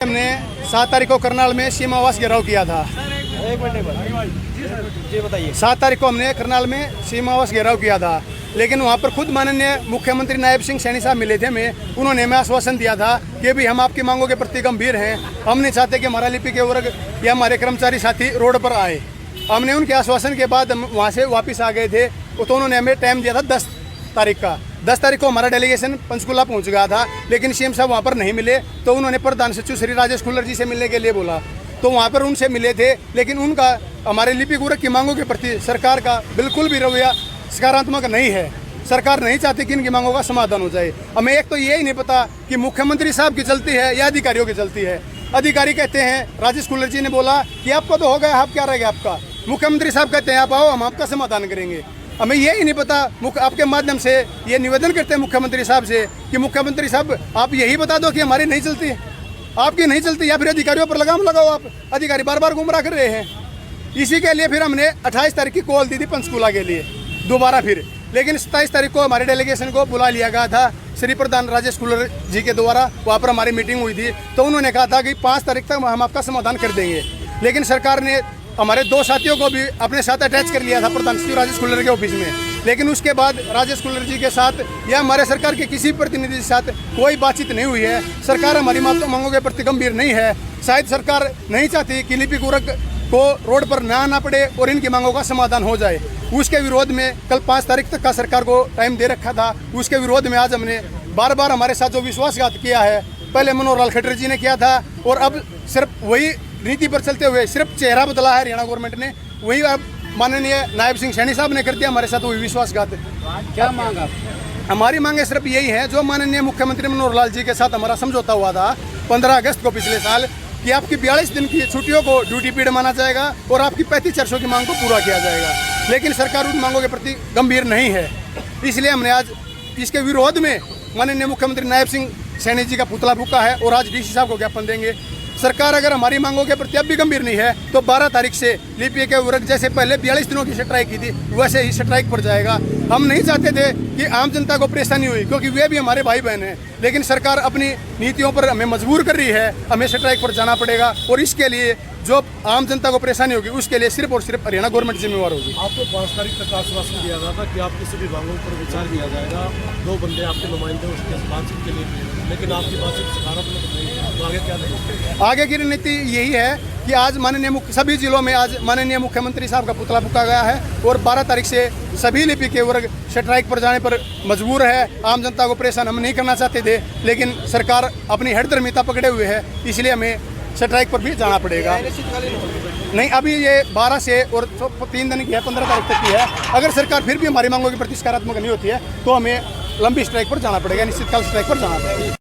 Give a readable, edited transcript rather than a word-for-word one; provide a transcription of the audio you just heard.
हमने 7 तारीख को करनाल में सीमावास घेराव किया था। एक मिनट जी बताइए। 7 तारीख को हमने करनाल में सीमावास घेराव किया था, लेकिन वहाँ पर खुद माननीय मुख्यमंत्री नायब सिंह सैनी साहब मिले थे हमें। उन्होंने हमें आश्वासन दिया था कि भी हम आपकी मांगों के प्रति गंभीर हैं, हम नहीं चाहते कि हमारा लिपि के वर्ग या हमारे कर्मचारी साथी रोड पर आए। हमने उनके आश्वासन के बाद हम वहाँ से वापस आ गए थे, तो उन्होंने हमें टाइम दिया था 10 तारीख का। 10 तारीख को हमारा डेलीगेशन पंचकुला पहुंच गया था, लेकिन सीएम साहब वहाँ पर नहीं मिले। तो उन्होंने प्रधान सचिव श्री राजेश खुल्लर जी से मिलने के लिए बोला, तो वहाँ पर उनसे मिले थे, लेकिन उनका हमारे लिपि गुरक की मांगों के प्रति सरकार का बिल्कुल भी रवैया सकारात्मक नहीं है। सरकार नहीं चाहती कि इनकी मांगों का समाधान हो जाए। हमें एक तो यही नहीं पता कि मुख्यमंत्री साहब की चलती है या अधिकारियों की चलती है। अधिकारी कहते हैं, राजेश खुल्लर जी ने बोला कि आपका तो हो गया, आप क्या रह गया आपका। मुख्यमंत्री साहब कहते हैं आप आओ, हम आपका समाधान करेंगे। हमें यही नहीं पता। आपके माध्यम से ये निवेदन करते हैं मुख्यमंत्री साहब से कि मुख्यमंत्री साहब आप यही बता दो कि हमारी नहीं चलती, आपकी नहीं चलती, या फिर अधिकारियों पर लगाम लगाओ। आप अधिकारी बार बार गुमराह कर रहे हैं। इसी के लिए फिर हमने 28 तारीख की कॉल दी थी पंचकुला के लिए दोबारा फिर, लेकिन 27 तारीख को हमारे डेलीगेशन को बुला लिया गया था श्री प्रधान राजेश खुल्लर जी के द्वारा। वहाँ पर हमारी मीटिंग हुई थी, तो उन्होंने कहा था कि 5 तारीख तक हम आपका समाधान कर देंगे। लेकिन सरकार ने हमारे 2 साथियों को भी अपने साथ अटैच कर लिया था प्रधान सचिव राजेश खुल्लर के ऑफिस में, लेकिन उसके बाद राजेश खुल्लर जी के साथ या हमारे सरकार के किसी प्रतिनिधि के साथ कोई बातचीत नहीं हुई है। सरकार हमारी मांगों के प्रति गंभीर नहीं है। शायद सरकार नहीं चाहती कि लिपि गुरक को रोड पर ना आना पड़े और इनकी मांगों का समाधान हो जाए। उसके विरोध में कल 5 तारीख तक का सरकार को टाइम दे रखा था। उसके विरोध में आज हमने बार बार हमारे साथ जो विश्वासघात किया है, पहले मनोहर लाल खट्टर जी ने किया था, और अब सिर्फ वही नीति पर चलते हुए सिर्फ चेहरा बदला है हरियाणा गवर्नमेंट ने, वही अब माननीय नायब सिंह सैनी साहब ने कर दिया हमारे साथ वही विश्वासघात। क्या मांग आप? हमारी मांगे सिर्फ यही है, जो माननीय मुख्यमंत्री मनोहर लाल जी के साथ हमारा समझौता हुआ था 15 अगस्त को पिछले साल, कि आपकी 42 दिन की छुट्टियों को ड्यूटी पीरियड माना जाएगा और आपकी 3500 की मांग को पूरा किया जाएगा। लेकिन सरकार उन मांगों के प्रति गंभीर नहीं है। इसलिए हमने आज इसके विरोध में माननीय मुख्यमंत्री नायब सिंह सैनी जी का पुतला फूका है और आज डीसी साहब को ज्ञापन देंगे। सरकार अगर हमारी मांगों के प्रति अब भी गंभीर नहीं है, तो 12 तारीख से लिपि के वर्ग जैसे पहले 42 दिनों की स्ट्राइक की थी, वैसे ही स्ट्राइक पर जाएगा। हम नहीं चाहते थे कि आम जनता को परेशानी हुई, क्योंकि वे भी हमारे भाई बहन हैं, लेकिन सरकार अपनी नीतियों पर हमें मजबूर कर रही है। हमें स्ट्राइक पर जाना पड़ेगा, और इसके लिए जो आम जनता को परेशानी होगी उसके लिए सिर्फ और सिर्फ हरियाणा गवर्नमेंट जिम्मेवार होगी। आपको 5 तारीख तक आश्वासन दिया गया था कि आपकी सभी मांगों पर विचार किया जाएगा। 2 बंदे आपके नुमाइंदे उसके बातचीत के लिए, लेकिन आपकी बातचीत सकारात्मक नहीं है, तो आगे क्या नहीं? आगे की रणनीति यही है कि आज माननीय सभी जिलों में आज माननीय मुख्यमंत्री साहब का पुतला फूका गया है, और 12 तारीख से सभी लिपि के वर्ग स्ट्राइक पर जाने पर मजबूर है। आम जनता को परेशान हम नहीं करना चाहते थे, लेकिन सरकार अपनी हठधर्मिता पकड़े हुए है, इसलिए हमें स्ट्राइक पर भी जाना पड़ेगा। नहीं, अभी ये 12 से और 3 दिन की है, 15 तारीख तक की है। अगर सरकार फिर भी हमारी मांगों के प्रति सकारात्मक नहीं होती है, तो हमें लंबी स्ट्राइक पर जाना पड़ेगा, निश्चितकाल स्ट्राइक पर जाना पड़ेगा।